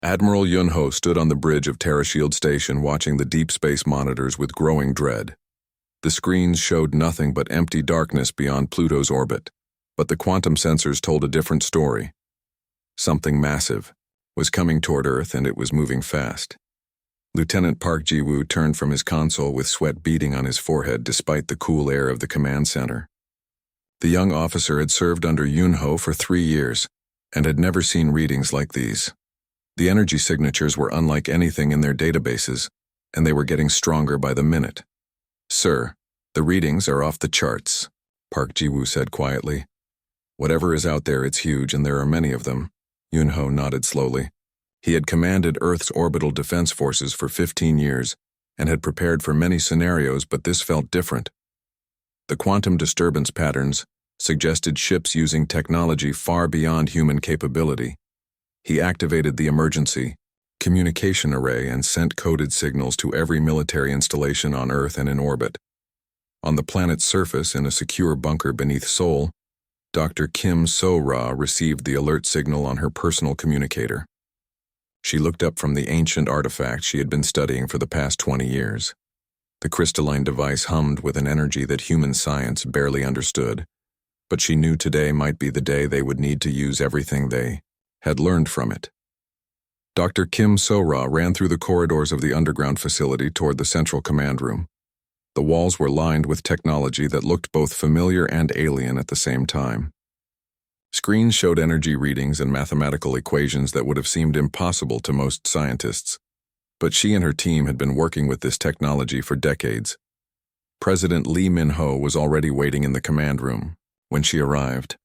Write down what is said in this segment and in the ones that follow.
Admiral Yun-ho stood on the bridge of Terra Shield Station watching the deep space monitors with growing dread. The screens showed nothing but empty darkness beyond Pluto's orbit, but the quantum sensors told a different story. Something massive was coming toward Earth, and it was moving fast. Lieutenant Park Ji-woo turned from his console with sweat beading on his forehead despite the cool air of the command center. The young officer had served under Yun-ho for 3 years and had never seen readings like these. The energy signatures were unlike anything in their databases, and they were getting stronger by the minute. "Sir, the readings are off the charts," Park Ji-woo said quietly. "Whatever is out there, it's huge, and there are many of them." Yun-ho nodded slowly. He had commanded Earth's orbital defense forces for 15 years and had prepared for many scenarios, but this felt different. The quantum disturbance patterns suggested ships using technology far beyond human capability. He activated the emergency communication array and sent coded signals to every military installation on Earth and in orbit. On the planet's surface, in a secure bunker beneath Seoul, Dr. Kim So-ra received the alert signal on her personal communicator. She looked up from the ancient artifact she had been studying for the past 20 years. The crystalline device hummed with an energy that human science barely understood, but she knew today might be the day they would need to use everything they had learned from it. Dr. Kim So-ra ran through the corridors of the underground facility toward the central command room. The walls were lined with technology that looked both familiar and alien at the same time. Screens showed energy readings and mathematical equations that would have seemed impossible to most scientists, but she and her team had been working with this technology for decades. President Lee Min-ho was already waiting in the command room when she arrived.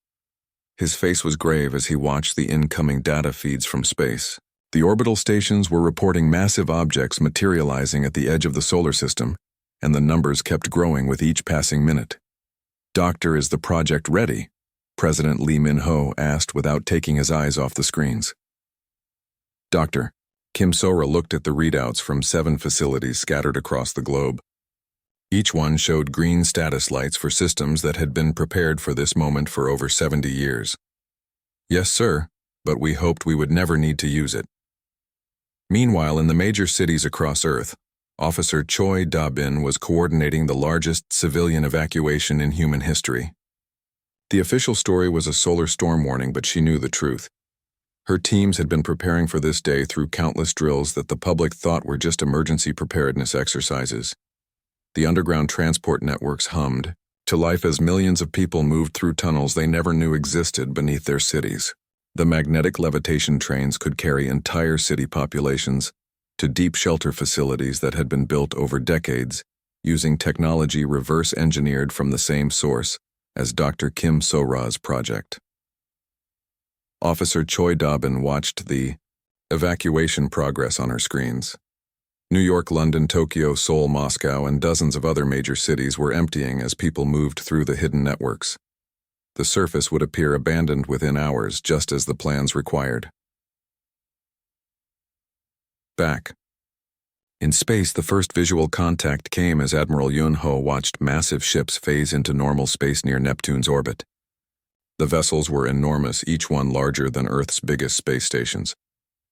His face was grave as he watched the incoming data feeds from space. The orbital stations were reporting massive objects materializing at the edge of the solar system, and the numbers kept growing with each passing minute. "Doctor, is the project ready?" President Lee Min-ho asked without taking his eyes off the screens. "Doctor," Kim So-ra looked at the readouts from 7 facilities scattered across the globe. Each one showed green status lights for systems that had been prepared for this moment for over 70 years. "Yes, sir, but we hoped we would never need to use it." Meanwhile, in the major cities across Earth, Officer Choi Da-bin was coordinating the largest civilian evacuation in human history. The official story was a solar storm warning, but she knew the truth. Her teams had been preparing for this day through countless drills that the public thought were just emergency preparedness exercises. The underground transport networks hummed to life as millions of people moved through tunnels they never knew existed beneath their cities. The magnetic levitation trains could carry entire city populations to deep shelter facilities that had been built over decades using technology reverse-engineered from the same source as Dr. Kim So-ra's project. Officer Choi Da-bin watched the evacuation progress on her screens. New York, London, Tokyo, Seoul, Moscow, and dozens of other major cities were emptying as people moved through the hidden networks. The surface would appear abandoned within hours, just as the plans required. Back in space, the first visual contact came as Admiral Yun-ho watched massive ships phase into normal space near Neptune's orbit. The vessels were enormous, each one larger than Earth's biggest space stations.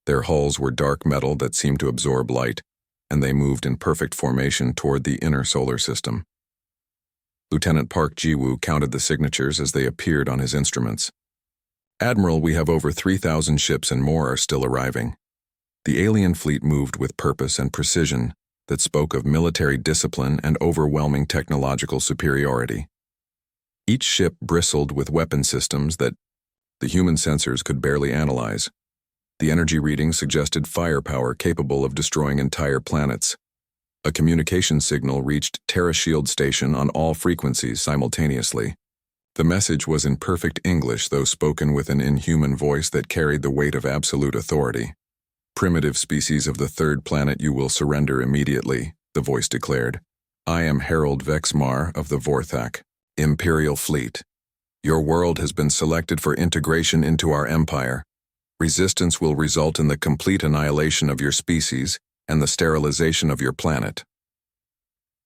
Their hulls were dark metal that seemed to absorb light, and they moved in perfect formation toward the inner solar system. Lieutenant Park Ji-woo counted the signatures as they appeared on his instruments. "Admiral, we have over 3,000 ships and more are still arriving." The alien fleet moved with purpose and precision that spoke of military discipline and overwhelming technological superiority. Each ship bristled with weapon systems that the human sensors could barely analyze. The energy readings suggested firepower capable of destroying entire planets. A communication signal reached Terra Shield Station on all frequencies simultaneously. The message was in perfect English, though spoken with an inhuman voice that carried the weight of absolute authority. "Primitive species of the 3rd planet, you will surrender immediately," the voice declared. "I am Harold Vexmar of the Vorthak, Imperial Fleet. Your world has been selected for integration into our empire. Resistance will result in the complete annihilation of your species and the sterilization of your planet."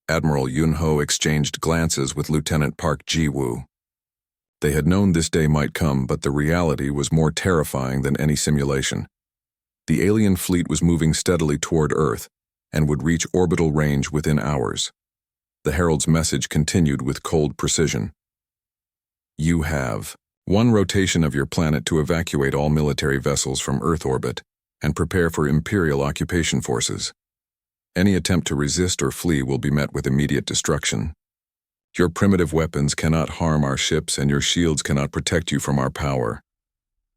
Admiral Yun-ho exchanged glances with Lieutenant Park Ji-woo. They had known this day might come, but the reality was more terrifying than any simulation. The alien fleet was moving steadily toward Earth and would reach orbital range within hours. The herald's message continued with cold precision. You have one rotation of your planet to evacuate all military vessels from Earth orbit and prepare for Imperial occupation forces. Any attempt to resist or flee will be met with immediate destruction. Your primitive weapons cannot harm our ships and your shields cannot protect you from our power.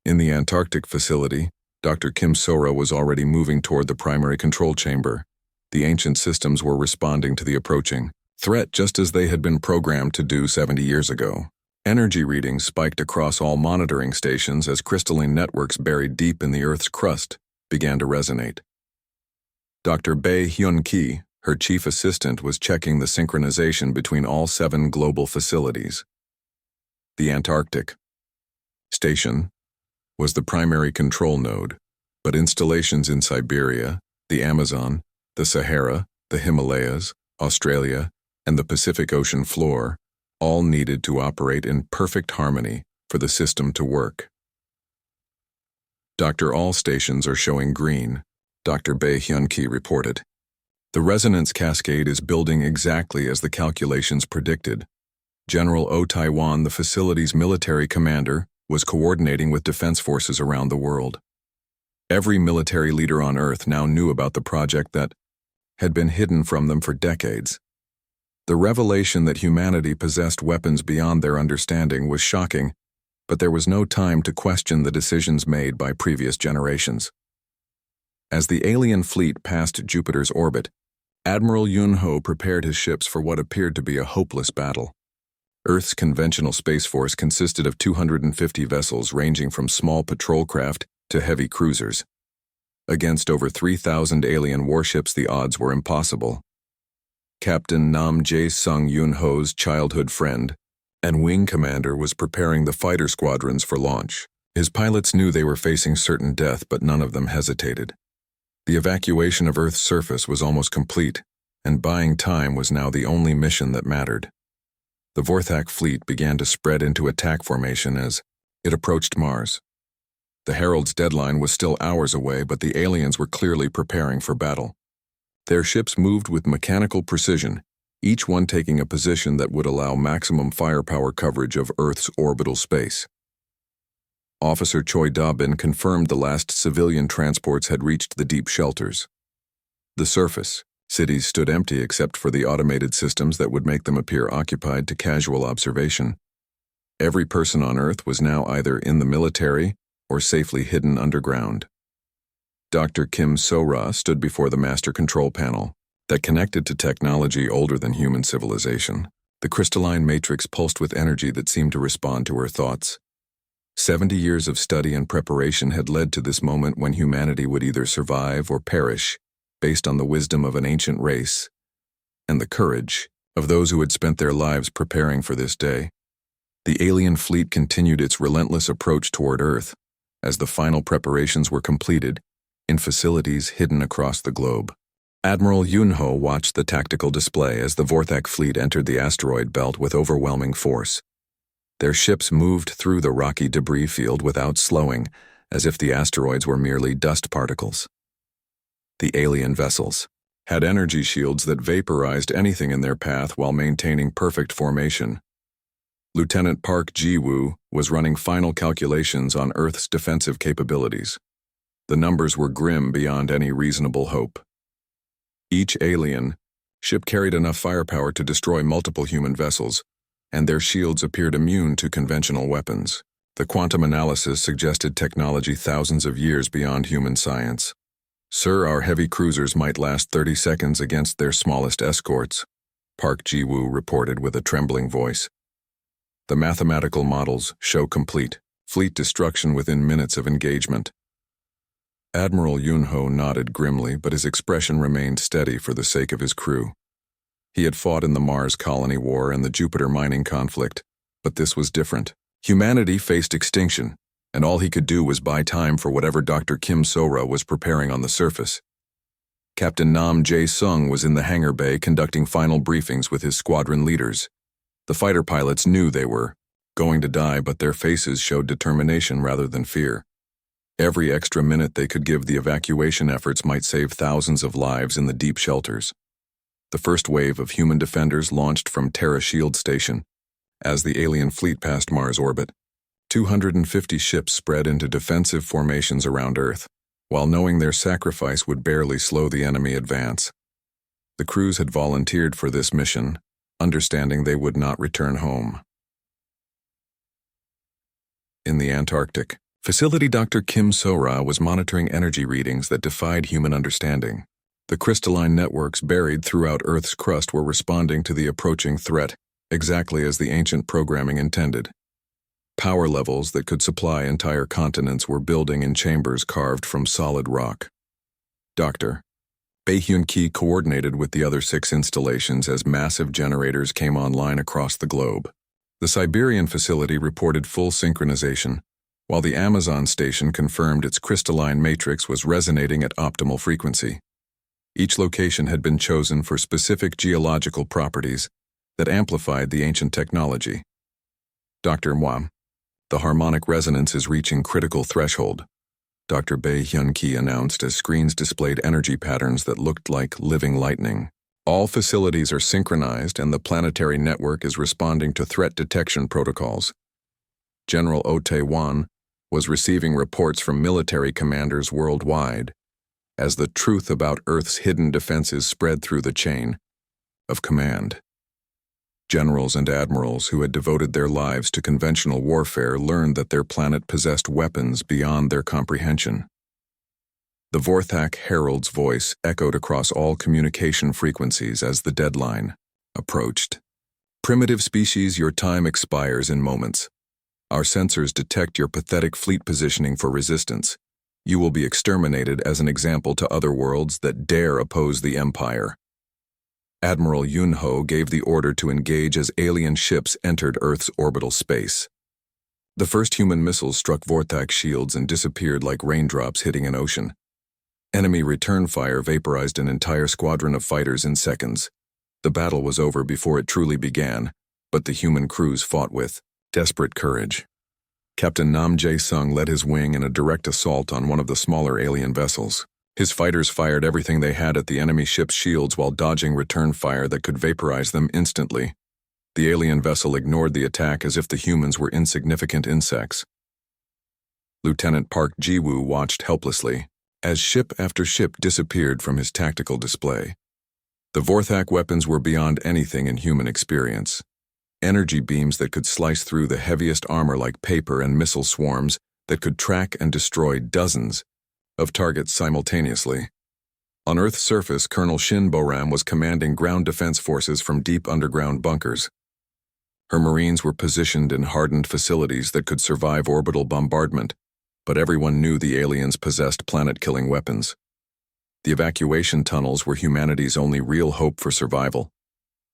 In the Antarctic facility, Dr. Kim Sora was already moving toward the primary control chamber. The ancient systems were responding to the approaching threat just as they had been programmed to do 70 years ago. Energy readings spiked across all monitoring stations as crystalline networks buried deep in the Earth's crust began to resonate. Dr. Bae Hyun-ki, her chief assistant, was checking the synchronization between all 7 global facilities. The Antarctic station was the primary control node, but installations in Siberia, the Amazon, the Sahara, the Himalayas, Australia, and the Pacific Ocean floor all needed to operate in perfect harmony for the system to work. All stations are showing green, Dr. Bae Hyun-ki reported. The resonance cascade is building exactly as the calculations predicted. General O Taiwan, the facility's military commander, was coordinating with defense forces around the world. Every military leader on Earth now knew about the project that had been hidden from them for decades. The revelation that humanity possessed weapons beyond their understanding was shocking, but there was no time to question the decisions made by previous generations. As the alien fleet passed Jupiter's orbit, Admiral Yun-ho prepared his ships for what appeared to be a hopeless battle. Earth's conventional space force consisted of 250 vessels ranging from small patrol craft to heavy cruisers. Against over 3,000 alien warships, the odds were impossible. Captain Nam Jae-sung, Yun-ho's childhood friend and wing commander, was preparing the fighter squadrons for launch. His pilots knew they were facing certain death, but none of them hesitated. The evacuation of Earth's surface was almost complete, and buying time was now the only mission that mattered. The Vorthak fleet began to spread into attack formation as it approached Mars. The Herald's deadline was still hours away, but the aliens were clearly preparing for battle. Their ships moved with mechanical precision, each one taking a position that would allow maximum firepower coverage of Earth's orbital space. Officer Choi Da-bin confirmed the last civilian transports had reached the deep shelters. The surface cities stood empty except for the automated systems that would make them appear occupied to casual observation. Every person on Earth was now either in the military or safely hidden underground. Dr. Kim So-ra stood before the master control panel that connected to technology older than human civilization. The crystalline matrix pulsed with energy that seemed to respond to her thoughts. 70 years of study and preparation had led to this moment when humanity would either survive or perish, based on the wisdom of an ancient race and the courage of those who had spent their lives preparing for this day. The alien fleet continued its relentless approach toward Earth as the final preparations were completed in facilities hidden across the globe. Admiral Yun-ho watched the tactical display as the Vorthak fleet entered the asteroid belt with overwhelming force. Their ships moved through the rocky debris field without slowing, as if the asteroids were merely dust particles. The alien vessels had energy shields that vaporized anything in their path while maintaining perfect formation. Lieutenant Park Ji-woo was running final calculations on Earth's defensive capabilities. The numbers were grim beyond any reasonable hope. Each alien ship carried enough firepower to destroy multiple human vessels, and their shields appeared immune to conventional weapons. The quantum analysis suggested technology thousands of years beyond human science. Sir, our heavy cruisers might last 30 seconds against their smallest escorts, Park Ji-woo reported with a trembling voice. The mathematical models show complete fleet destruction within minutes of engagement. Admiral Yun-ho nodded grimly, but his expression remained steady for the sake of his crew. He had fought in the Mars Colony War and the Jupiter mining conflict, but this was different. Humanity faced extinction, and all he could do was buy time for whatever Dr. Kim So-ra was preparing on the surface. Captain Nam Jae-sung was in the hangar bay conducting final briefings with his squadron leaders. The fighter pilots knew they were going to die, but their faces showed determination rather than fear. Every extra minute they could give the evacuation efforts might save thousands of lives in the deep shelters. The first wave of human defenders launched from Terra Shield Station. As the alien fleet passed Mars orbit, 250 ships spread into defensive formations around Earth, while knowing their sacrifice would barely slow the enemy advance. The crews had volunteered for this mission, understanding they would not return home. In the Antarctic, Facility Dr. Kim Sora was monitoring energy readings that defied human understanding. The crystalline networks buried throughout Earth's crust were responding to the approaching threat, exactly as the ancient programming intended. Power levels that could supply entire continents were building in chambers carved from solid rock. Dr. Bae-Hyun-ki coordinated with the other 6 installations as massive generators came online across the globe. The Siberian facility reported full synchronization, while the Amazon station confirmed its crystalline matrix was resonating at optimal frequency. Each location had been chosen for specific geological properties that amplified the ancient technology. Dr. Mwam, the harmonic resonance is reaching critical threshold, Dr. Bae-Hyun-ki announced as screens displayed energy patterns that looked like living lightning. All facilities are synchronized and the planetary network is responding to threat detection protocols. General Oh Tae-wan was receiving reports from military commanders worldwide as the truth about Earth's hidden defenses spread through the chain of command. Generals and admirals who had devoted their lives to conventional warfare learned that their planet possessed weapons beyond their comprehension. The Vorthak herald's voice echoed across all communication frequencies as the deadline approached. Primitive species, your time expires in moments. Our sensors detect your pathetic fleet positioning for resistance. You will be exterminated as an example to other worlds that dare oppose the Empire. Admiral Yun-ho gave the order to engage as alien ships entered Earth's orbital space. The first human missiles struck Vorthak shields and disappeared like raindrops hitting an ocean. Enemy return fire vaporized an entire squadron of fighters in seconds. The battle was over before it truly began, but the human crews fought with desperate courage. Captain Nam Jae-sung led his wing in a direct assault on one of the smaller alien vessels. His fighters fired everything they had at the enemy ship's shields while dodging return fire that could vaporize them instantly. The alien vessel ignored the attack as if the humans were insignificant insects. Lieutenant Park Ji-woo watched helplessly as ship after ship disappeared from his tactical display. The Vorthak weapons were beyond anything in human experience. Energy beams that could slice through the heaviest armor like paper and missile swarms that could track and destroy dozens of targets simultaneously. On Earth's surface, Colonel Shin Boram was commanding ground defense forces from deep underground bunkers. Her Marines were positioned in hardened facilities that could survive orbital bombardment, but everyone knew the aliens possessed planet-killing weapons. The evacuation tunnels were humanity's only real hope for survival.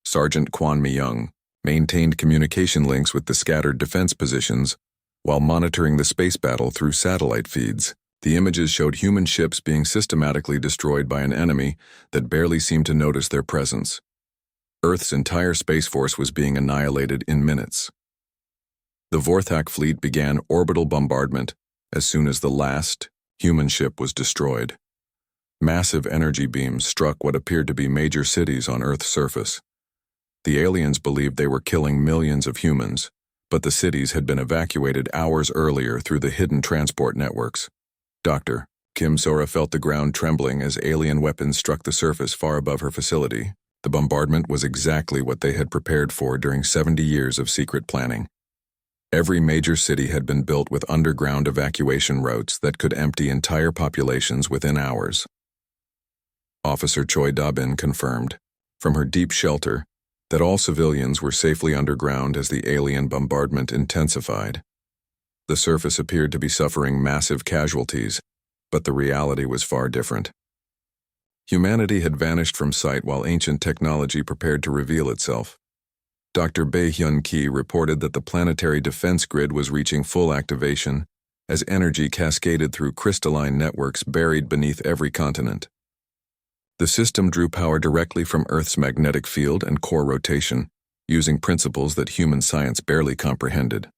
Sergeant Kwon Mi-young maintained communication links with the scattered defense positions while monitoring the space battle through satellite feeds. The images showed human ships being systematically destroyed by an enemy that barely seemed to notice their presence. Earth's entire space force was being annihilated in minutes. The Vorthak fleet began orbital bombardment as soon as the last human ship was destroyed. Massive energy beams struck what appeared to be major cities on Earth's surface. The aliens believed they were killing millions of humans, but the cities had been evacuated hours earlier through the hidden transport networks. Dr. Kim Sora felt the ground trembling as alien weapons struck the surface far above her facility. The bombardment was exactly what they had prepared for during 70 years of secret planning. Every major city had been built with underground evacuation routes that could empty entire populations within hours. Officer Choi Da-bin confirmed, from her deep shelter, that all civilians were safely underground as the alien bombardment intensified. The surface appeared to be suffering massive casualties, but the reality was far different. Humanity had vanished from sight while ancient technology prepared to reveal itself. Dr. Bae-Hyun-ki reported that the planetary defense grid was reaching full activation as energy cascaded through crystalline networks buried beneath every continent. The system drew power directly from Earth's magnetic field and core rotation, using principles that human science barely comprehended.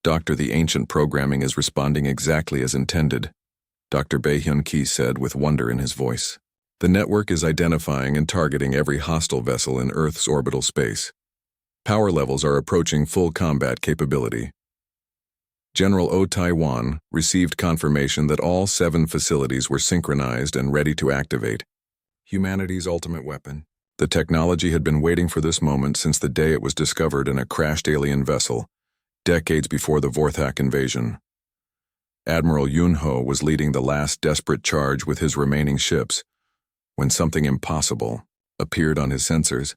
Doctor, the ancient programming is responding exactly as intended, Dr. Bae-hyun-ki said with wonder in his voice. The network is identifying and targeting every hostile vessel in Earth's orbital space. Power levels are approaching full combat capability. General O Taiwan received confirmation that all 7 facilities were synchronized and ready to activate. Humanity's ultimate weapon. The technology had been waiting for this moment since the day it was discovered in a crashed alien vessel, decades before the Vorthak invasion. Admiral Yun-ho was leading the last desperate charge with his remaining ships when something impossible appeared on his sensors.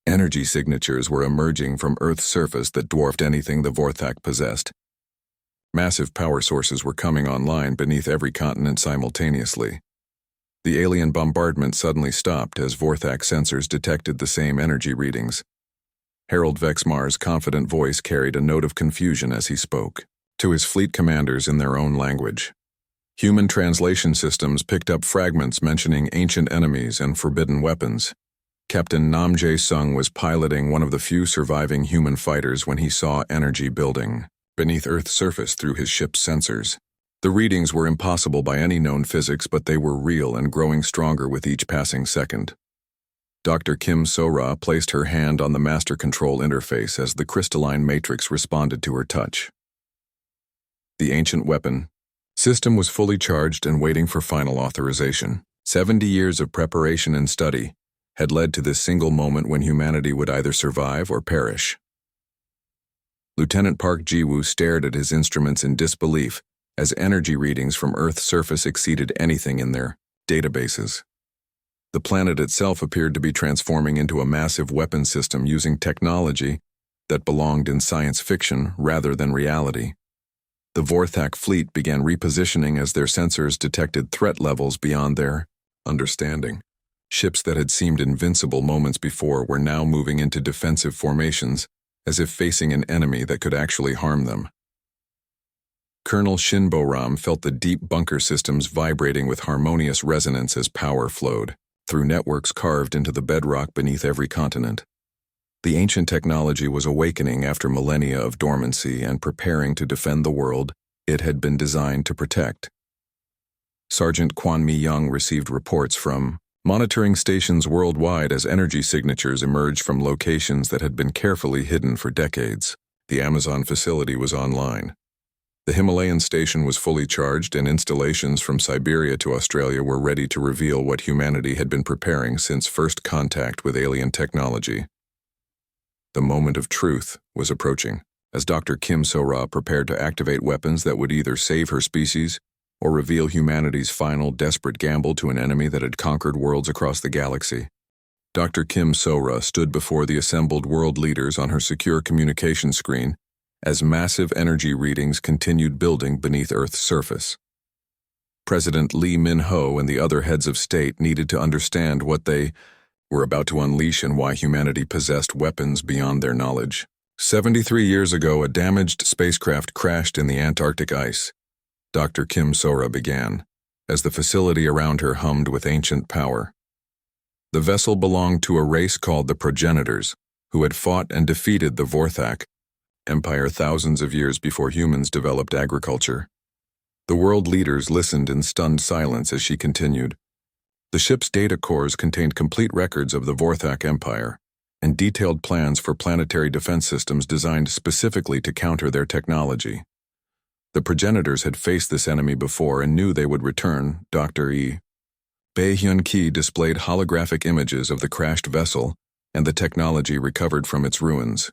Energy signatures were emerging from Earth's surface that dwarfed anything the Vorthak possessed. Massive power sources were coming online beneath every continent simultaneously. The alien bombardment suddenly stopped as Vorthak sensors detected the same energy readings. Harold Vexmar's confident voice carried a note of confusion as he spoke to his fleet commanders in their own language. Human translation systems picked up fragments mentioning ancient enemies and forbidden weapons. Captain Nam Jae-sung was piloting one of the few surviving human fighters when he saw energy building beneath Earth's surface through his ship's sensors. The readings were impossible by any known physics, but they were real and growing stronger with each passing second. Dr. Kim So-ra placed her hand on the master control interface as the crystalline matrix responded to her touch. The ancient weapon system was fully charged and waiting for final authorization. 70 years of preparation and study had led to this single moment when humanity would either survive or perish. Lieutenant Park Ji-woo stared at his instruments in disbelief as energy readings from Earth's surface exceeded anything in their databases. The planet itself appeared to be transforming into a massive weapon system using technology that belonged in science fiction rather than reality. The Vorthak fleet began repositioning as their sensors detected threat levels beyond their understanding. Ships that had seemed invincible moments before were now moving into defensive formations, as if facing an enemy that could actually harm them. Colonel Shinbo-ram felt the deep bunker systems vibrating with harmonious resonance as power flowed through networks carved into the bedrock beneath every continent. The ancient technology was awakening after millennia of dormancy and preparing to defend the world it had been designed to protect. Sergeant Kwon Mi-young received reports from monitoring stations worldwide as energy signatures emerged from locations that had been carefully hidden for decades. The Amazon facility was online. The Himalayan station was fully charged, and installations from Siberia to Australia were ready to reveal what humanity had been preparing since first contact with alien technology. The moment of truth was approaching, as Dr. Kim So-ra prepared to activate weapons that would either save her species or reveal humanity's final desperate gamble to an enemy that had conquered worlds across the galaxy. Dr. Kim So-ra stood before the assembled world leaders on her secure communication screen as massive energy readings continued building beneath Earth's surface. President Lee Min-ho and the other heads of state needed to understand what they were about to unleash and why humanity possessed weapons beyond their knowledge. 73 years ago, a damaged spacecraft crashed in the Antarctic ice. Dr. Kim So-ra began, as the facility around her hummed with ancient power. The vessel belonged to a race called the Progenitors, who had fought and defeated the Vorthak Empire thousands of years before humans developed agriculture. The world leaders listened in stunned silence as she continued. The ship's data cores contained complete records of the Vorthak Empire and detailed plans for planetary defense systems designed specifically to counter their technology. The Progenitors had faced this enemy before and knew they would return. Dr. Bae-hyun-ki displayed holographic images of the crashed vessel and the technology recovered from its ruins.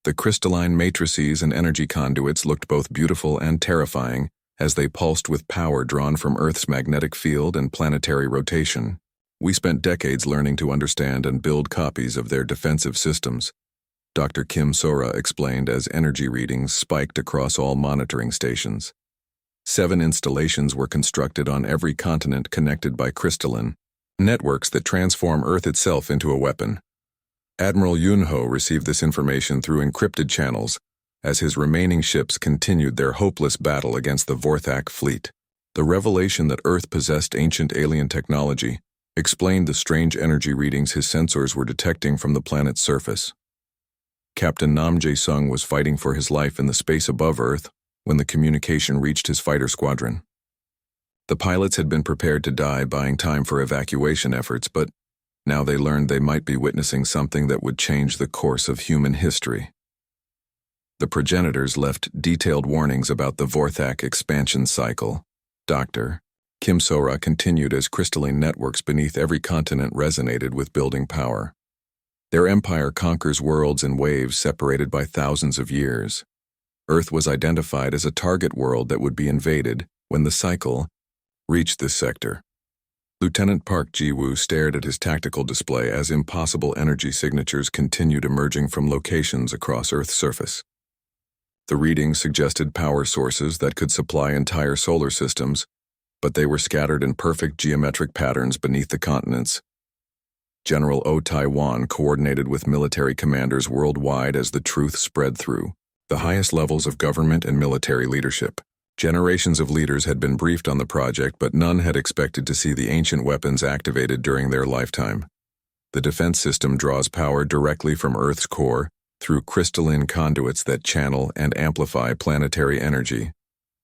The crystalline matrices and energy conduits looked both beautiful and terrifying as they pulsed with power drawn from Earth's magnetic field and planetary rotation. We spent decades learning to understand and build copies of their defensive systems, Dr. Kim So-ra explained as energy readings spiked across all monitoring stations. 7 installations were constructed on every continent connected by crystalline networks that transform Earth itself into a weapon. Admiral Yun-ho received this information through encrypted channels as his remaining ships continued their hopeless battle against the Vorthak fleet. The revelation that Earth possessed ancient alien technology explained the strange energy readings his sensors were detecting from the planet's surface. Captain Nam Jae-sung was fighting for his life in the space above Earth when the communication reached his fighter squadron. The pilots had been prepared to die, buying time for evacuation efforts, but now they learned they might be witnessing something that would change the course of human history. The progenitors left detailed warnings about the Vorthak expansion cycle. Dr. Kim So-ra continued as crystalline networks beneath every continent resonated with building power. Their empire conquers worlds in waves separated by thousands of years. Earth was identified as a target world that would be invaded when the cycle reached this sector. Lieutenant Park Ji-woo stared at his tactical display as impossible energy signatures continued emerging from locations across Earth's surface. The readings suggested power sources that could supply entire solar systems, but they were scattered in perfect geometric patterns beneath the continents. General O Taiwan coordinated with military commanders worldwide as the truth spread through the highest levels of government and military leadership. Generations of leaders had been briefed on the project, but none had expected to see the ancient weapons activated during their lifetime. The defense system draws power directly from Earth's core through crystalline conduits that channel and amplify planetary energy.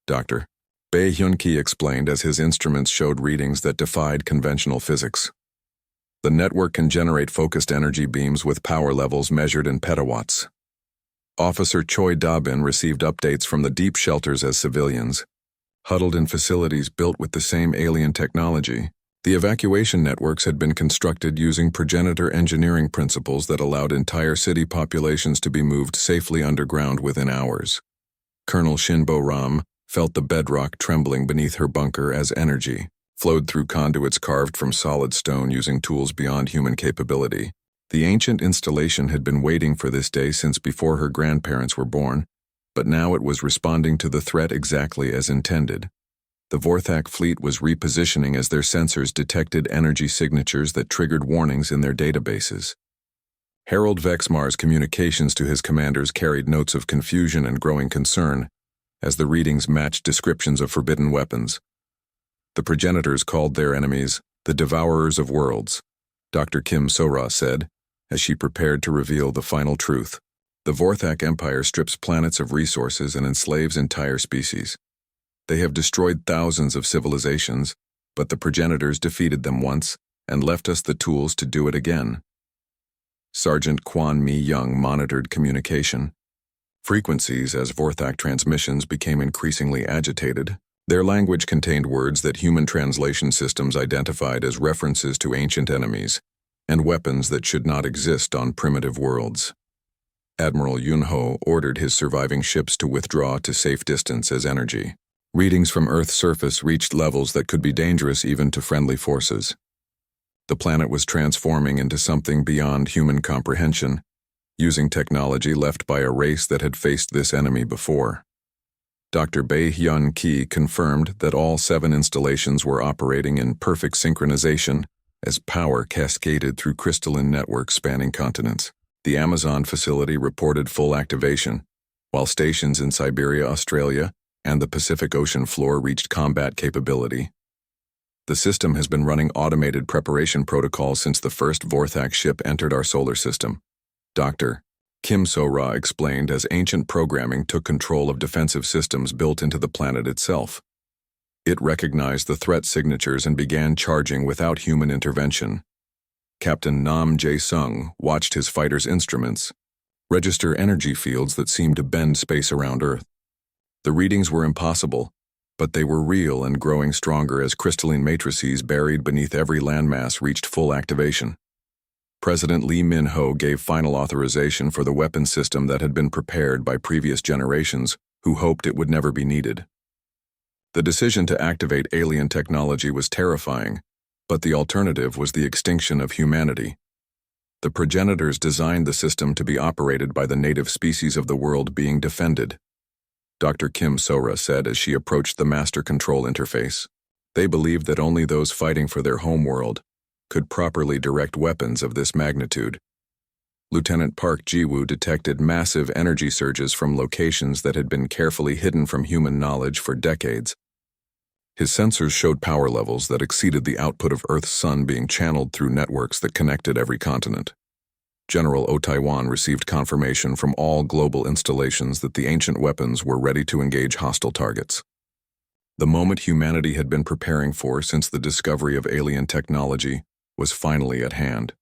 Dr. Bae Hyun-ki explained as his instruments showed readings that defied conventional physics. The network can generate focused energy beams with power levels measured in petawatts. Officer Choi Da-bin received updates from the deep shelters as civilians, huddled in facilities built with the same alien technology. The evacuation networks had been constructed using progenitor engineering principles that allowed entire city populations to be moved safely underground within hours. Colonel Shinbo Ram felt the bedrock trembling beneath her bunker as energy flowed through conduits carved from solid stone using tools beyond human capability. The ancient installation had been waiting for this day since before her grandparents were born, but now it was responding to the threat exactly as intended. The Vorthak fleet was repositioning as their sensors detected energy signatures that triggered warnings in their databases. Harold Vexmar's communications to his commanders carried notes of confusion and growing concern, as the readings matched descriptions of forbidden weapons. The progenitors called their enemies the Devourers of Worlds, Dr. Kim So-ra said, as she prepared to reveal the final truth. The Vorthak Empire strips planets of resources and enslaves entire species. They have destroyed thousands of civilizations, but the progenitors defeated them once and left us the tools to do it again. Sergeant Kwon Mi-young monitored communication. Frequencies as Vorthak transmissions became increasingly agitated. Their language contained words that human translation systems identified as references to ancient enemies and weapons that should not exist on primitive worlds. Admiral Yun-ho ordered his surviving ships to withdraw to safe distance as energy. Readings from Earth's surface reached levels that could be dangerous even to friendly forces. The planet was transforming into something beyond human comprehension, using technology left by a race that had faced this enemy before. Dr. Bae Hyun-ki confirmed that all 7 installations were operating in perfect synchronization as power cascaded through crystalline networks spanning continents. The Amazon facility reported full activation, while stations in Siberia, Australia, and the Pacific Ocean floor reached combat capability. The system has been running automated preparation protocols since the first Vorthak ship entered our solar system. Dr. Kim So-ra explained as ancient programming took control of defensive systems built into the planet itself. It recognized the threat signatures and began charging without human intervention. Captain Nam Jae-sung watched his fighters' instruments register energy fields that seemed to bend space around Earth. The readings were impossible, but they were real and growing stronger as crystalline matrices buried beneath every landmass reached full activation. President Lee Min-ho gave final authorization for the weapon system that had been prepared by previous generations who hoped it would never be needed. The decision to activate alien technology was terrifying, but the alternative was the extinction of humanity. The progenitors designed the system to be operated by the native species of the world being defended. Dr. Kim So-ra said as she approached the master control interface. They believed that only those fighting for their homeworld could properly direct weapons of this magnitude. Lieutenant Park Ji-woo detected massive energy surges from locations that had been carefully hidden from human knowledge for decades. His sensors showed power levels that exceeded the output of Earth's sun being channeled through networks that connected every continent. General O Taiwan received confirmation from all global installations that the ancient weapons were ready to engage hostile targets. The moment humanity had been preparing for since the discovery of alien technology was finally at hand.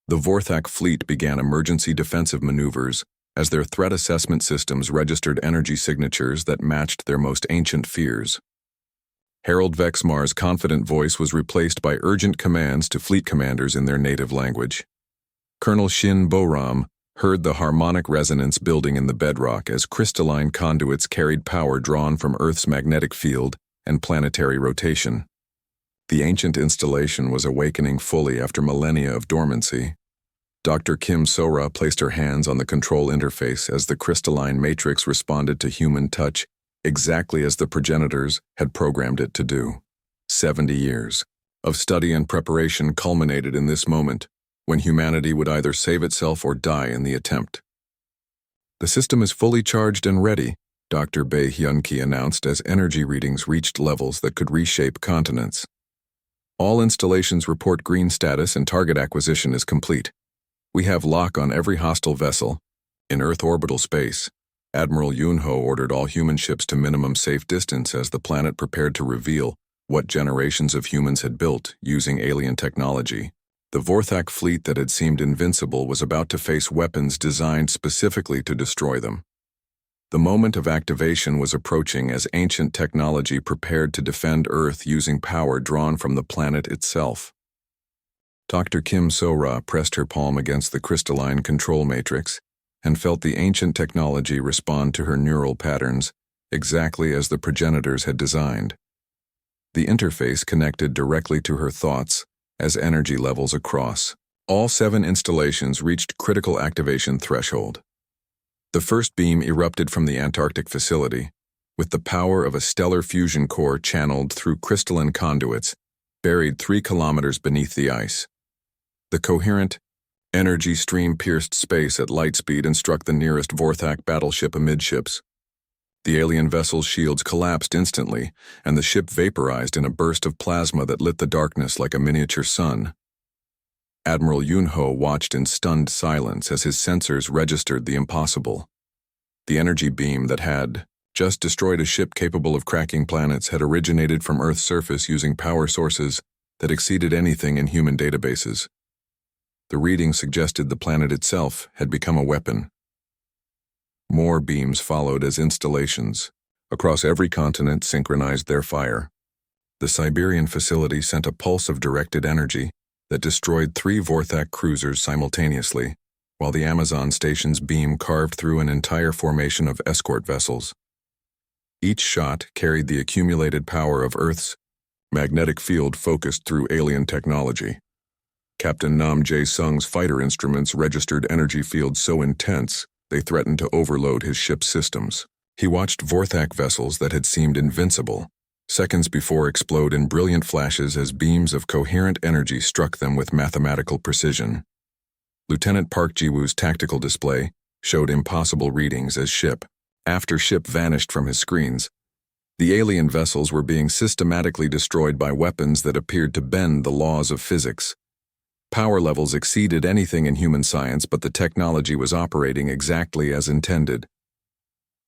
The Vorthak fleet began emergency defensive maneuvers as their threat assessment systems registered energy signatures that matched their most ancient fears. Harold Vexmar's confident voice was replaced by urgent commands to fleet commanders in their native language. Colonel Shin Boram heard the harmonic resonance building in the bedrock as crystalline conduits carried power drawn from Earth's magnetic field and planetary rotation. The ancient installation was awakening fully after millennia of dormancy. Dr. Kim Sora placed her hands on the control interface as the crystalline matrix responded to human touch exactly as the progenitors had programmed it to do. 70 years of study and preparation culminated in this moment, when humanity would either save itself or die in the attempt. "The system is fully charged and ready," Dr. Bae Hyun-ki announced as energy readings reached levels that could reshape continents. "All installations report green status and target acquisition is complete. We have lock on every hostile vessel. In Earth orbital space, Admiral Yoon-ho ordered all human ships to minimum safe distance as the planet prepared to reveal what generations of humans had built using alien technology. The Vorthak fleet that had seemed invincible was about to face weapons designed specifically to destroy them. The moment of activation was approaching as ancient technology prepared to defend Earth using power drawn from the planet itself. Dr. Kim So-ra pressed her palm against the crystalline control matrix and felt the ancient technology respond to her neural patterns exactly as the progenitors had designed. The interface connected directly to her thoughts as energy levels across all 7 installations reached critical activation threshold. The first beam erupted from the Antarctic facility, with the power of a stellar fusion core channeled through crystalline conduits, buried 3 kilometers beneath the ice. The coherent energy stream pierced space at light speed and struck the nearest Vorthak battleship amidships. The alien vessel's shields collapsed instantly, and the ship vaporized in a burst of plasma that lit the darkness like a miniature sun. Admiral Yoon-ho watched in stunned silence as his sensors registered the impossible. The energy beam that had just destroyed a ship capable of cracking planets had originated from Earth's surface using power sources that exceeded anything in human databases. The reading suggested the planet itself had become a weapon. More beams followed as installations across every continent synchronized their fire. The Siberian facility sent a pulse of directed energy that destroyed 3 Vorthak cruisers simultaneously, while the Amazon station's beam carved through an entire formation of escort vessels. Each shot carried the accumulated power of Earth's magnetic field focused through alien technology. Captain Nam Jae-sung's fighter instruments registered energy fields so intense they threatened to overload his ship's systems. He watched Vorthak vessels that had seemed invincible seconds before explode in brilliant flashes as beams of coherent energy struck them with mathematical precision. Lieutenant Park Ji-woo's tactical display showed impossible readings as ship after ship vanished from his screens. The alien vessels were being systematically destroyed by weapons that appeared to bend the laws of physics. Power levels exceeded anything in human science, but the technology was operating exactly as intended.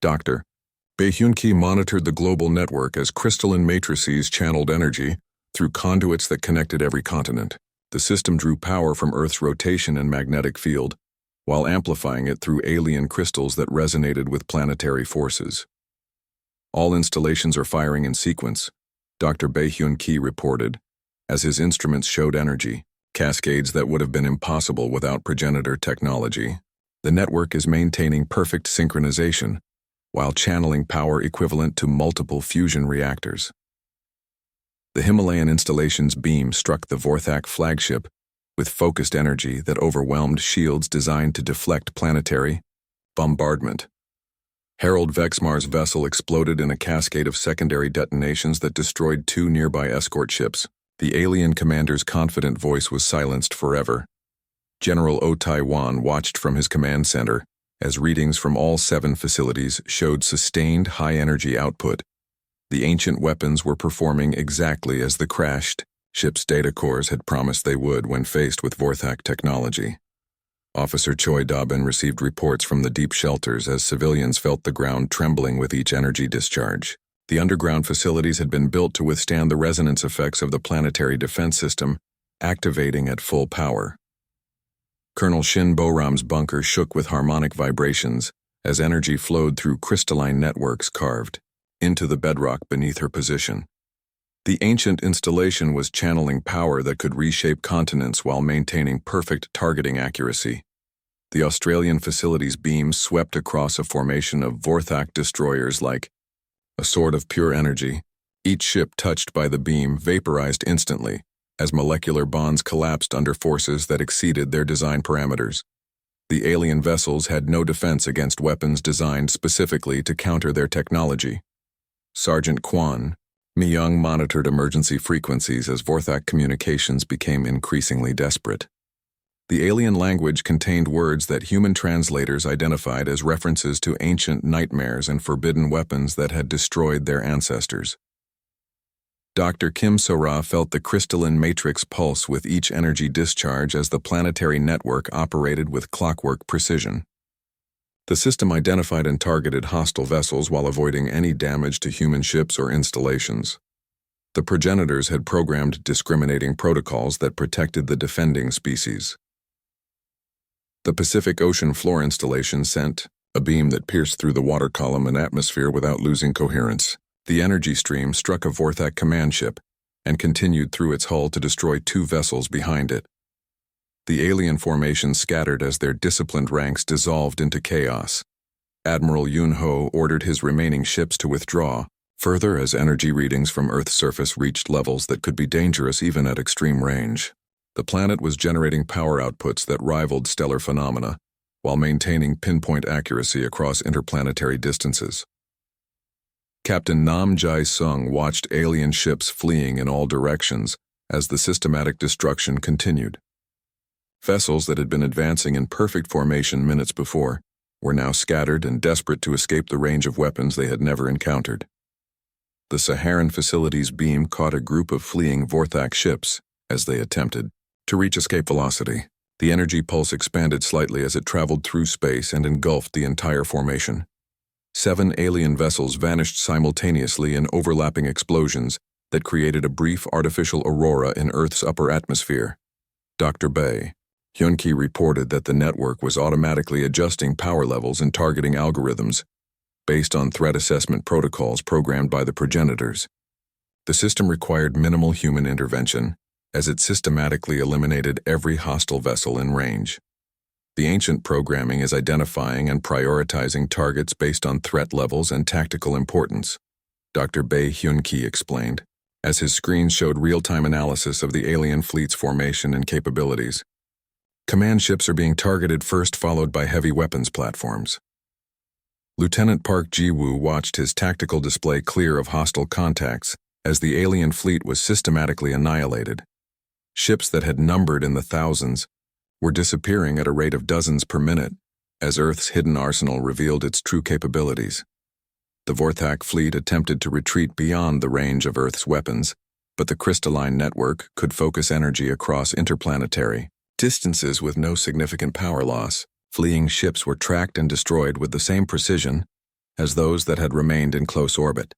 Dr. Bae Hyun-ki monitored the global network as crystalline matrices channeled energy through conduits that connected every continent. The system drew power from Earth's rotation and magnetic field, while amplifying it through alien crystals that resonated with planetary forces. "All installations are firing in sequence," Dr. Bae Hyun-ki reported, as his instruments showed energy cascades that would have been impossible without progenitor technology. "The network is maintaining perfect synchronization, while channeling power equivalent to multiple fusion reactors." The Himalayan installation's beam struck the Vorthak flagship with focused energy that overwhelmed shields designed to deflect planetary bombardment. Harold Vexmar's vessel exploded in a cascade of secondary detonations that destroyed 2 nearby escort ships. The alien commander's confident voice was silenced forever. General O Taiwan watched from his command center as readings from all 7 facilities showed sustained high-energy output. The ancient weapons were performing exactly as the crashed ship's data cores had promised they would when faced with Vorthak technology. Officer Choi Da-bin received reports from the deep shelters as civilians felt the ground trembling with each energy discharge. The underground facilities had been built to withstand the resonance effects of the planetary defense system, activating at full power. Colonel Shin Bo-ram's bunker shook with harmonic vibrations as energy flowed through crystalline networks carved into the bedrock beneath her position. The ancient installation was channeling power that could reshape continents while maintaining perfect targeting accuracy. The Australian facility's beams swept across a formation of Vorthak destroyers like a sword of pure energy. Each ship touched by the beam vaporized instantly, as molecular bonds collapsed under forces that exceeded their design parameters. The alien vessels had no defense against weapons designed specifically to counter their technology. Sergeant Kwan, Mi-young monitored emergency frequencies as Vorthak communications became increasingly desperate. The alien language contained words that human translators identified as references to ancient nightmares and forbidden weapons that had destroyed their ancestors. Dr. Kim So-ra felt the crystalline matrix pulse with each energy discharge as the planetary network operated with clockwork precision. The system identified and targeted hostile vessels while avoiding any damage to human ships or installations. The progenitors had programmed discriminating protocols that protected the defending species. The Pacific Ocean floor installation sent a beam that pierced through the water column and atmosphere without losing coherence. The energy stream struck a Vorthak command ship and continued through its hull to destroy 2 vessels behind it. The alien formation scattered as their disciplined ranks dissolved into chaos. Admiral Yun-ho ordered his remaining ships to withdraw, further as energy readings from Earth's surface reached levels that could be dangerous even at extreme range. The planet was generating power outputs that rivaled stellar phenomena, while maintaining pinpoint accuracy across interplanetary distances. Captain Nam Jae-sung watched alien ships fleeing in all directions as the systematic destruction continued. Vessels that had been advancing in perfect formation minutes before were now scattered and desperate to escape the range of weapons they had never encountered. The Saharan facility's beam caught a group of fleeing Vorthak ships as they attempted to reach escape velocity. The energy pulse expanded slightly as it traveled through space and engulfed the entire formation. 7 alien vessels vanished simultaneously in overlapping explosions that created a brief artificial aurora in Earth's upper atmosphere. Dr. Bae Hyun-ki reported that the network was automatically adjusting power levels and targeting algorithms based on threat assessment protocols programmed by the progenitors. The system required minimal human intervention, as it systematically eliminated every hostile vessel in range. The ancient programming is identifying and prioritizing targets based on threat levels and tactical importance, Dr. Bae Hyun-ki explained, as his screen showed real-time analysis of the alien fleet's formation and capabilities. Command ships are being targeted first, followed by heavy weapons platforms. Lieutenant Park Ji-woo watched his tactical display clear of hostile contacts as the alien fleet was systematically annihilated. Ships that had numbered in the thousands were disappearing at a rate of dozens per minute as Earth's hidden arsenal revealed its true capabilities. The Vorthak fleet attempted to retreat beyond the range of Earth's weapons, but the crystalline network could focus energy across interplanetary distances with no significant power loss. Fleeing ships were tracked and destroyed with the same precision as those that had remained in close orbit.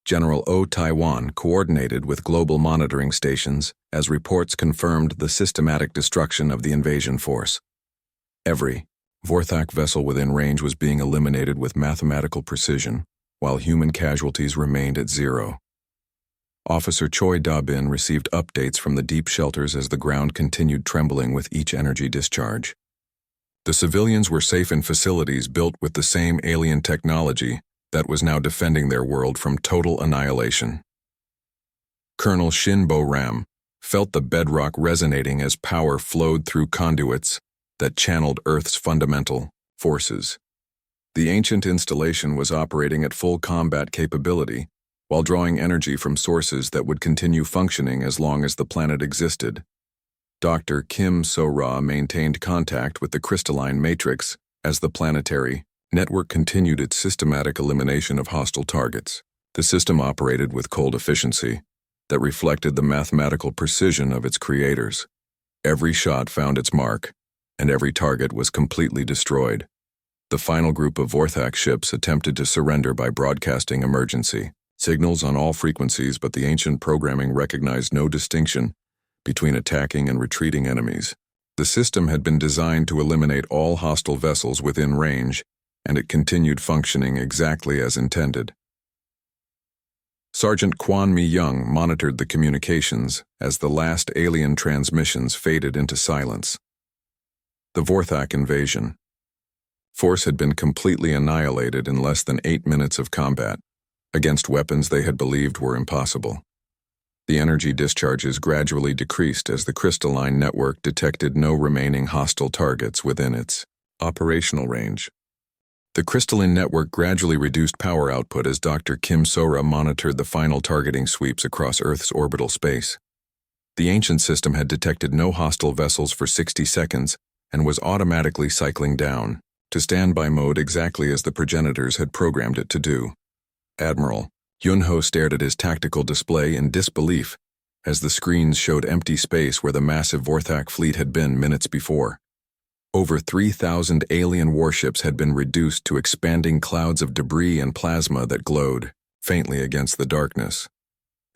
General O. Taiwan coordinated with global monitoring stations as reports confirmed the systematic destruction of the invasion force. Every Vorthak vessel within range was being eliminated with mathematical precision, while human casualties remained at 0. Officer Choi Da-bin received updates from the deep shelters as the ground continued trembling with each energy discharge. The civilians were safe in facilities built with the same alien technology that was now defending their world from total annihilation. Colonel Shin Bo-ram felt the bedrock resonating as power flowed through conduits that channeled Earth's fundamental forces. The ancient installation was operating at full combat capability while drawing energy from sources that would continue functioning as long as the planet existed. Dr. Kim So-ra maintained contact with the crystalline matrix as the planetary network continued its systematic elimination of hostile targets. The system operated with cold efficiency that reflected the mathematical precision of its creators. Every shot found its mark, and every target was completely destroyed. The final group of Vorthak ships attempted to surrender by broadcasting emergency signals on all frequencies, but the ancient programming recognized no distinction between attacking and retreating enemies. The system had been designed to eliminate all hostile vessels within range, and it continued functioning exactly as intended. Sergeant Kwon Mi-young monitored the communications as the last alien transmissions faded into silence. The Vorthak invasion. Force had been completely annihilated in less than 8 minutes of combat, against weapons they had believed were impossible. The energy discharges gradually decreased as the crystalline network detected no remaining hostile targets within its operational range. The crystalline network gradually reduced power output as Dr. Kim Sora monitored the final targeting sweeps across Earth's orbital space. The ancient system had detected no hostile vessels for 60 seconds and was automatically cycling down to standby mode exactly as the progenitors had programmed it to do. Admiral Yunho stared at his tactical display in disbelief as the screens showed empty space where the massive Vorthak fleet had been minutes before. Over 3,000 alien warships had been reduced to expanding clouds of debris and plasma that glowed faintly against the darkness.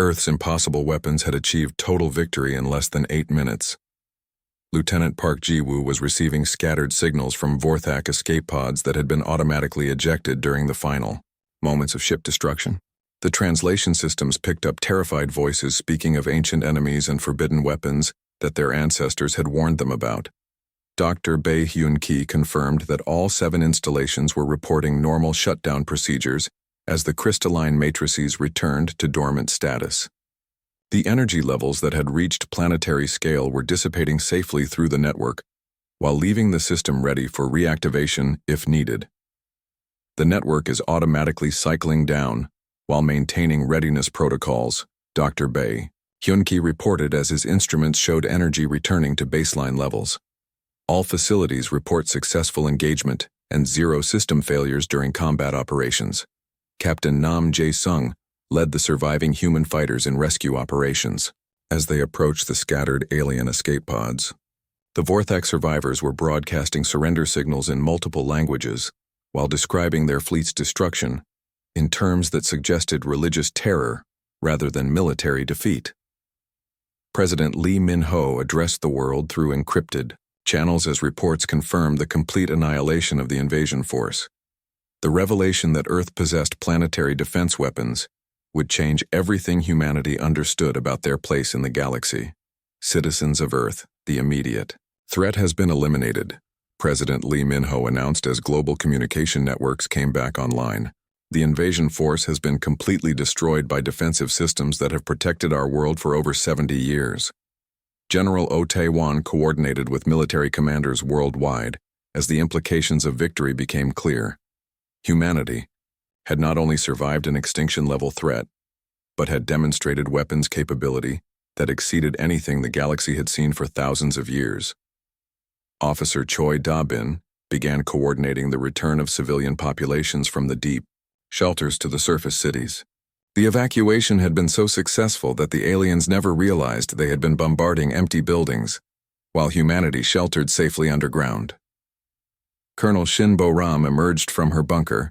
Earth's impossible weapons had achieved total victory in less than 8 minutes. Lieutenant Park Ji-woo was receiving scattered signals from Vorthak escape pods that had been automatically ejected during the final moments of ship destruction. The translation systems picked up terrified voices speaking of ancient enemies and forbidden weapons that their ancestors had warned them about. Dr. Bae Hyun-ki confirmed that all 7 installations were reporting normal shutdown procedures as the crystalline matrices returned to dormant status. The energy levels that had reached planetary scale were dissipating safely through the network, while leaving the system ready for reactivation if needed. The network is automatically cycling down while maintaining readiness protocols, Dr. Bae Hyun-ki reported as his instruments showed energy returning to baseline levels. All facilities report successful engagement and 0 system failures during combat operations. Captain Nam Jae-sung led the surviving human fighters in rescue operations. As they approached the scattered alien escape pods, the Vorthak survivors were broadcasting surrender signals in multiple languages while describing their fleet's destruction in terms that suggested religious terror rather than military defeat. President Lee Min-ho addressed the world through encrypted channels as reports confirmed the complete annihilation of the invasion force. The revelation that Earth possessed planetary defense weapons would change everything humanity understood about their place in the galaxy. Citizens of Earth, the immediate threat has been eliminated, President Lee Min-ho announced as global communication networks came back online. The invasion force has been completely destroyed by defensive systems that have protected our world for over 70 years. General Oh Tae-won coordinated with military commanders worldwide as the implications of victory became clear. Humanity had not only survived an extinction-level threat, but had demonstrated weapons capability that exceeded anything the galaxy had seen for thousands of years. Officer Choi Da-bin began coordinating the return of civilian populations from the deep shelters to the surface cities. The evacuation had been so successful that the aliens never realized they had been bombarding empty buildings, while humanity sheltered safely underground. Colonel Shin Bo-ram emerged from her bunker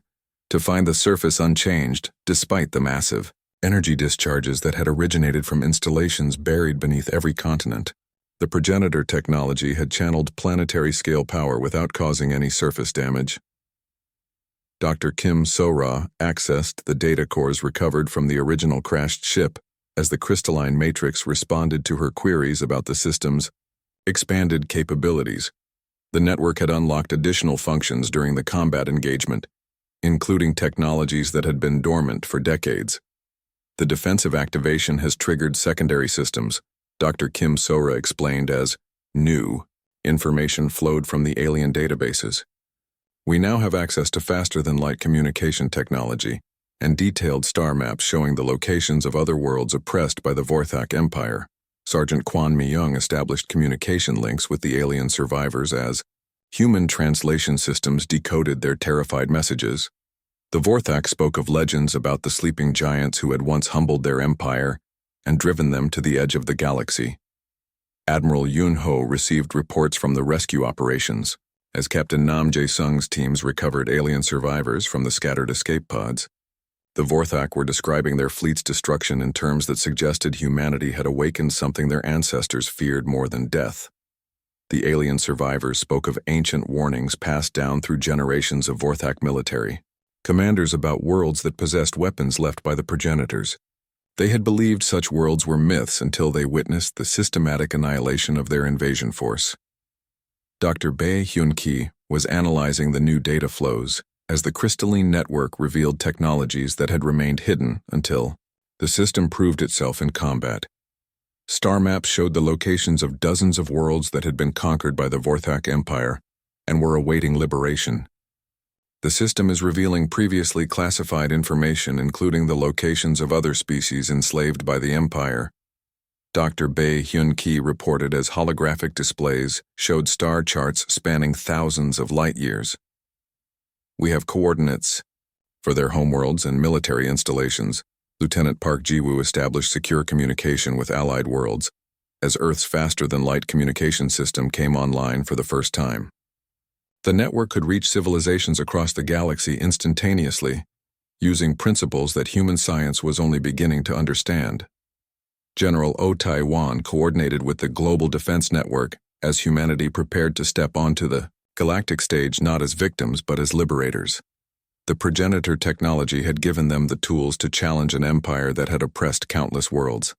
to find the surface unchanged despite the massive energy discharges that had originated from installations buried beneath every continent. The progenitor technology had channeled planetary-scale power without causing any surface damage. Dr. Kim So-ra accessed the data cores recovered from the original crashed ship as the crystalline matrix responded to her queries about the system's expanded capabilities. The network had unlocked additional functions during the combat engagement, including technologies that had been dormant for decades. The defensive activation has triggered secondary systems, Dr. Kim So-ra explained as new information flowed from the alien databases. We now have access to faster-than-light communication technology and detailed star maps showing the locations of other worlds oppressed by the Vorthak Empire. Sergeant Kwon Mi-young established communication links with the alien survivors as human translation systems decoded their terrified messages. The Vorthak spoke of legends about the sleeping giants who had once humbled their empire and driven them to the edge of the galaxy. Admiral Yun Ho received reports from the rescue operations, as Captain Nam Jae-sung's teams recovered alien survivors from the scattered escape pods. The Vorthak were describing their fleet's destruction in terms that suggested humanity had awakened something their ancestors feared more than death. The alien survivors spoke of ancient warnings passed down through generations of Vorthak military commanders about worlds that possessed weapons left by the progenitors. They had believed such worlds were myths until they witnessed the systematic annihilation of their invasion force. Dr. Bae Hyun-ki was analyzing the new data flows as the crystalline network revealed technologies that had remained hidden until the system proved itself in combat. Star maps showed the locations of dozens of worlds that had been conquered by the Vorthak Empire and were awaiting liberation. The system is revealing previously classified information, including the locations of other species enslaved by the Empire. Dr. Bae Hyun-ki reported as holographic displays showed star charts spanning thousands of light years. We have coordinates for their homeworlds and military installations. Lieutenant Park Ji-woo established secure communication with allied worlds as Earth's faster-than-light communication system came online for the first time. The network could reach civilizations across the galaxy instantaneously, using principles that human science was only beginning to understand. General Oh Tai-wan coordinated with the Global Defense Network as humanity prepared to step onto the galactic stage not as victims but as liberators. The progenitor technology had given them the tools to challenge an empire that had oppressed countless worlds.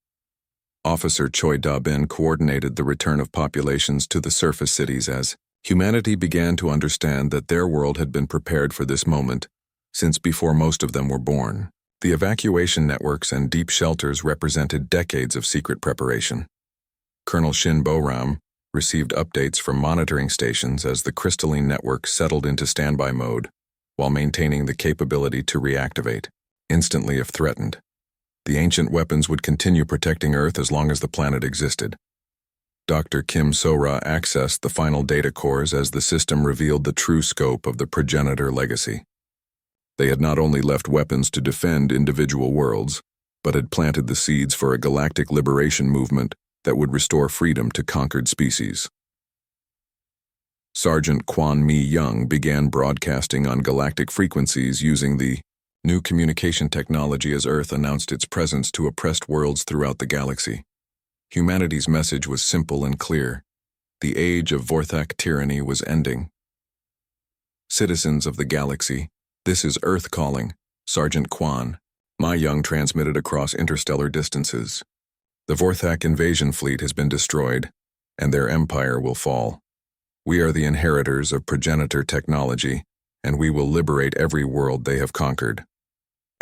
Officer Choi Da-bin coordinated the return of populations to the surface cities as humanity began to understand that their world had been prepared for this moment since before most of them were born. The evacuation networks and deep shelters represented decades of secret preparation. Colonel Shin Bo-ram received updates from monitoring stations as the crystalline network settled into standby mode, while maintaining the capability to reactivate instantly if threatened. The ancient weapons would continue protecting Earth as long as the planet existed. Dr. Kim So-ra accessed the final data cores as the system revealed the true scope of the progenitor legacy. They had not only left weapons to defend individual worlds, but had planted the seeds for a galactic liberation movement that would restore freedom to conquered species. Sergeant Kwon Mi-young began broadcasting on galactic frequencies using the new communication technology as Earth announced its presence to oppressed worlds throughout the galaxy. Humanity's message was simple and clear. The age of Vorthak tyranny was ending. Citizens of the galaxy, this is Earth calling, Sergeant Kwon Mi-young transmitted across interstellar distances. The Vorthak invasion fleet has been destroyed, and their empire will fall. We are the inheritors of progenitor technology, and we will liberate every world they have conquered.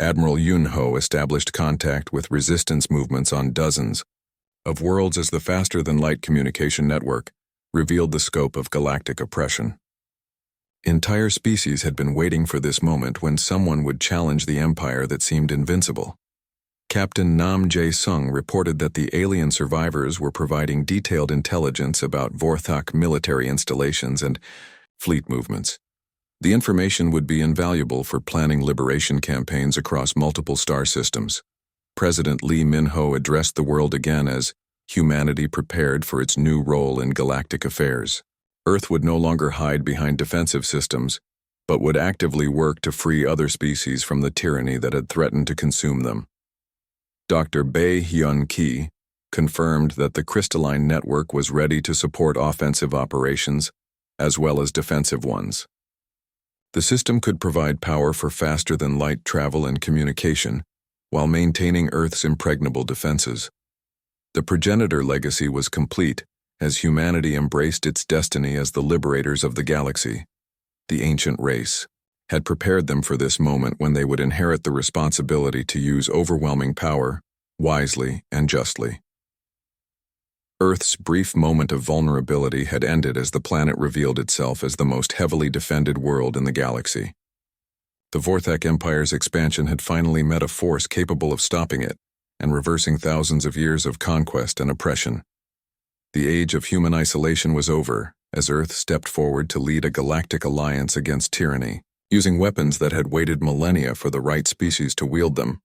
Admiral Yun Ho established contact with resistance movements on dozens of worlds as the faster-than-light communication network revealed the scope of galactic oppression. Entire species had been waiting for this moment when someone would challenge the empire that seemed invincible. Captain Nam Jae-sung reported that the alien survivors were providing detailed intelligence about Vorthak military installations and fleet movements. The information would be invaluable for planning liberation campaigns across multiple star systems. President Lee Min-ho addressed the world again as humanity prepared for its new role in galactic affairs. Earth would no longer hide behind defensive systems, but would actively work to free other species from the tyranny that had threatened to consume them. Dr. Bae Hyun-ki confirmed that the crystalline network was ready to support offensive operations as well as defensive ones. The system could provide power for faster-than-light travel and communication, while maintaining Earth's impregnable defenses. The progenitor legacy was complete as humanity embraced its destiny as the liberators of the galaxy. The ancient race had prepared them for this moment when they would inherit the responsibility to use overwhelming power, wisely and justly. Earth's brief moment of vulnerability had ended as the planet revealed itself as the most heavily defended world in the galaxy. The Vorthak Empire's expansion had finally met a force capable of stopping it and reversing thousands of years of conquest and oppression. The age of human isolation was over as Earth stepped forward to lead a galactic alliance against tyranny, using weapons that had waited millennia for the right species to wield them.